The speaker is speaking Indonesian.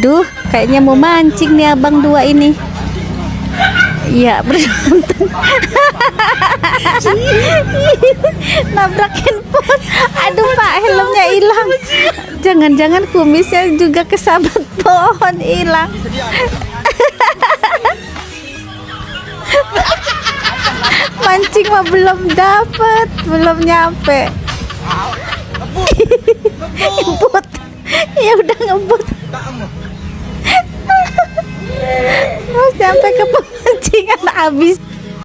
Duh, kayaknya mau mancing nih abang dua ini. Iya, berantem. Nabrak handphone. Aduh Pak, helmnya hilang. Jangan-jangan kumisnya juga kesabet pohon hilang. Mancing mah belum dapet, belum nyampe. Ngebut. Ya udah ngebut. Terus sampai ke pemancingan habis.